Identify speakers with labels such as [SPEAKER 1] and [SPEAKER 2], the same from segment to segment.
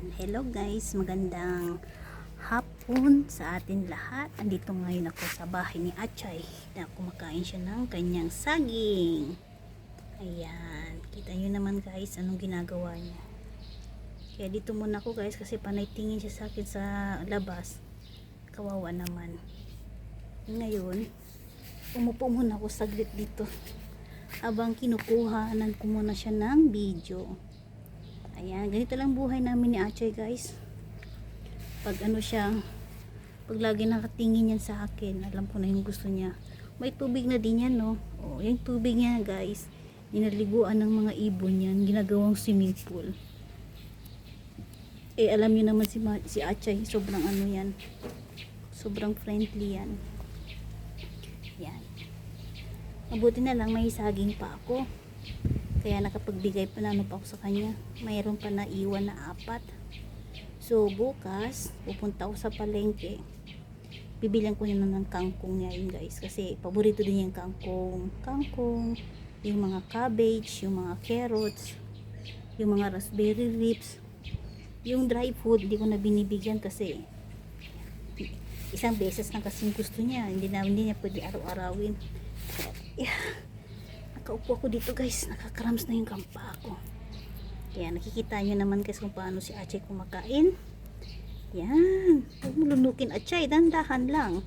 [SPEAKER 1] Hello guys, magandang hapon sa atin lahat. Andito ngayon ako sa bahay ni Achay na kumakain siya ng kanyang saging. Ayan, kita nyo naman guys anong ginagawa niya. Kaya dito muna ako guys kasi panay tingin siya sa akin sa labas. Kawawa naman. Ngayon, umupo muna ako saglit dito habang kinukuhanan ko muna siya ng video. Ayan, ganito lang buhay namin ni Achay guys. Pag ano siya, pag lagi nakatingin yan sa akin, alam ko na yung gusto niya. May tubig na din yan, no? O, yung tubig niya guys, ninaliguan ng mga ibon yan, ginagawang swimming pool. Eh, alam niyo naman si Achay, sobrang ano yan. Sobrang friendly yan. Yan. Mabuti na lang may saging pa ako. Kaya nakapagbigay pa na pa ako sa kanya. Mayroon pa na iwan na 4. So bukas, pupunta ako sa palengke. Bibilang ko na ng kangkong niya yun guys. Kasi paborito din yung kangkong. Kangkong, yung mga cabbage, yung mga carrots, yung mga raspberry ribs. Yung dry food, hindi ko na binibigyan kasi isang beses lang kasi gusto niya. Hindi niya pwede araw-arawin. Yeah. Nakaupo ako dito guys, nakakrams na yung kampa ako. Kaya nakikita nyo naman guys kung paano si Achay kumakain. Yan, huwag mo lunukin Achay, dandahan lang.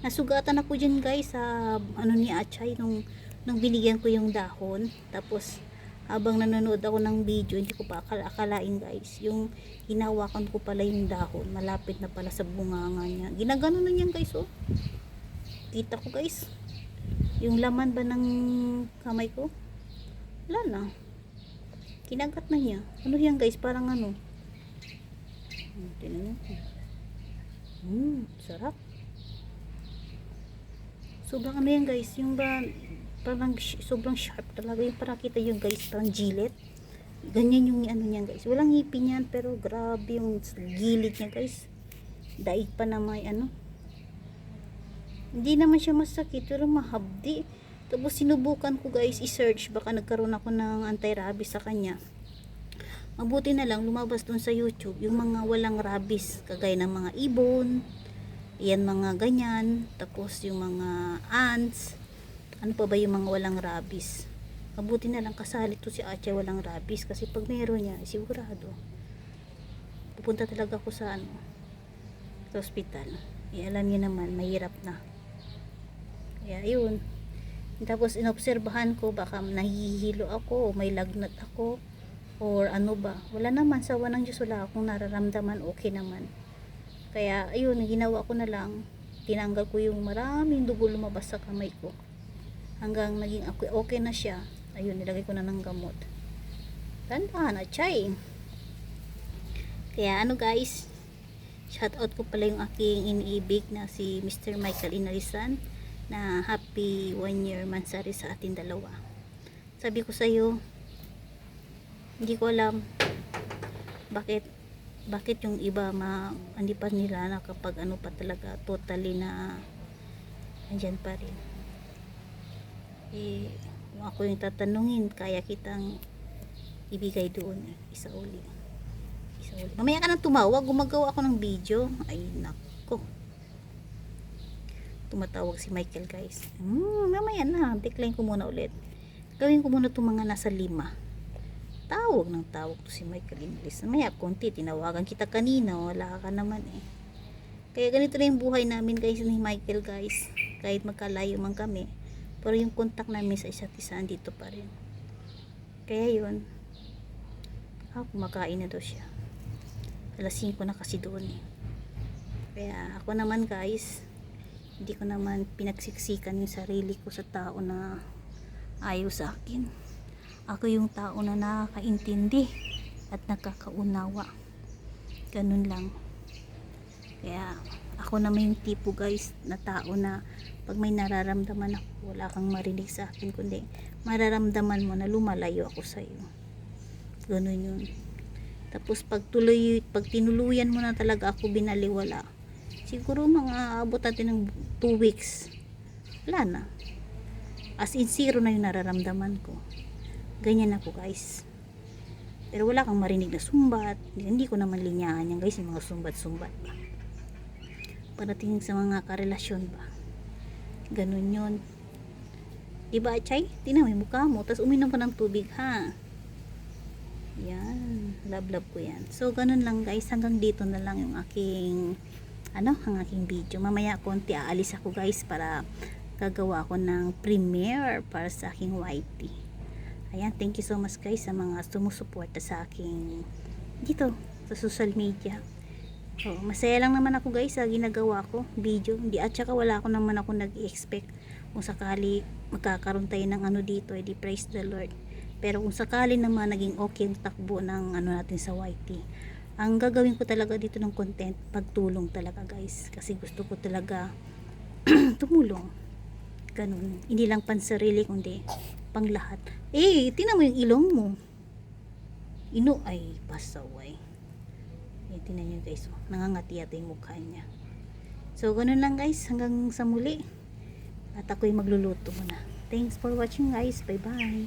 [SPEAKER 1] Nasugatan ako dyan guys sa ano ni Achay nung binigyan ko yung dahon. Tapos habang nanonood ako ng video, hindi ko pa akalain guys, yung hinawakan ko pala yung dahon, malapit na pala sa bunganga niya. Ginagano na niyan guys, oh. Kita ko guys yung laman ba ng kamay ko? Wala na. Kinagat na niya. Ano yan guys? Parang ano? Tingnan nyo. Sarap. Sobrang ano yan guys? Yung ba parang sobrang sharp talaga. Yung parang kita yung guys. Parang gillet. Ganyan yung ano niyan guys. Walang ngipin yan pero grabe yung gilid niya guys. Daig pa na may ano. Hindi naman siya masakit pero mahabdi. Tapos sinubukan ko guys i-search, baka nagkaroon ako ng anti-rabies sa kanya. Mabuti na lang lumabas dun sa YouTube yung mga walang rabies, kagaya ng mga ibon, yan mga ganyan, tapos yung mga ants, ano pa ba yung mga walang rabies. Mabuti na lang kasali to si Achay walang rabies kasi pag meron niya sigurado pupunta talaga ako sa ano, sa hospital. Alam niyo naman mahirap na. Kaya yun. Tapos inobserbahan ko baka nahihilo ako o may lagnat ako or ano ba. Wala naman, sawa ng Diyos, wala akong nararamdaman, okay naman. Kaya ayun, ginawa ko na lang, tinanggal ko yung maraming dugo lumabas sa kamay ko hanggang naging okay na siya. Ayun, nilagay ko na ng gamot. Tandaan, Achay. Kaya ano guys, shout out ko pala yung aking iniibig na si Mr. Michael Inalisan na happy 1 year mansari sa ating dalawa. Sabi ko sa iyo, hindi ko alam bakit yung iba hindi pa nila na kapag ano pa talaga totally na andyan pa rin. Eh, kung ako yung tatanungin, kaya kitang ibigay doon isa uli. Mamaya ka nang tumawag, gumagawa ako ng video. Ay nako, tumatawag si Michael guys. Mamaya na, decline ko muna ulit. Gawin ko muna itong mga nasa 5. Tawag to si Michael Inglis. Mamaya konti, tinawagan kita kanina, wala ka naman eh. Kaya ganito na yung buhay namin guys ni Michael guys. Kahit magkalayo man kami, pero yung contact namin sa isa't isa dito pa rin. Kaya yun, kumakain na daw siya. Alas 5 na kasi doon eh. Kaya ako naman guys, hindi ko naman pinagsiksikan yung sarili ko sa tao na ayaw sa akin. Ako yung tao na nakakaintindi at nakakaunawa. Ganun lang. Kaya ako naman yung tipo guys na tao na pag may nararamdaman ako, wala kang marinig sa akin kundi mararamdaman mo na lumalayo ako sa iyo. Ganun yun. Tapos pag tinuluyan mo na talaga ako binaliwala, siguro mga abot natin ng 2 weeks, wala na. As in zero na yung nararamdaman ko. Ganyan ako guys. Pero wala kang marinig na sumbat. Hindi ko naman linyahan yan guys, yung mga sumbat-sumbat ba. Parating sa mga karelasyon ba. Ganun yun. Diba, Chay? Tingnan mo yung mukha mo. Tapos uminom ka ng tubig, ha? Yan. Love ko yan. So, ganun lang guys. Hanggang dito na lang yung aking ang aking video. Mamaya konti aalis ako guys para gagawa ako ng premiere para sa aking YT. Ayan, thank you so much guys sa mga sumusuporta sa aking dito sa social media. So, masaya lang naman ako guys sa ginagawa ko video. At saka wala ako naman ako nag-expect kung sakali magkakaroon tayo ng dito, edi praise the Lord. Pero kung sakali naman naging okay ang takbo ng natin sa YT, ang gagawin ko talaga dito ng content, pagtulong talaga guys. Kasi gusto ko talaga tumulong. Ganun. Hindi lang pansarili, kundi pang lahat. Tingnan mo yung ilong mo. Ay, pasaway. Tingnan nyo guys. Nangangati yata yung mukha niya. So, ganun lang guys. Hanggang sa muli. At ako'y magluluto muna. Thanks for watching guys. Bye bye.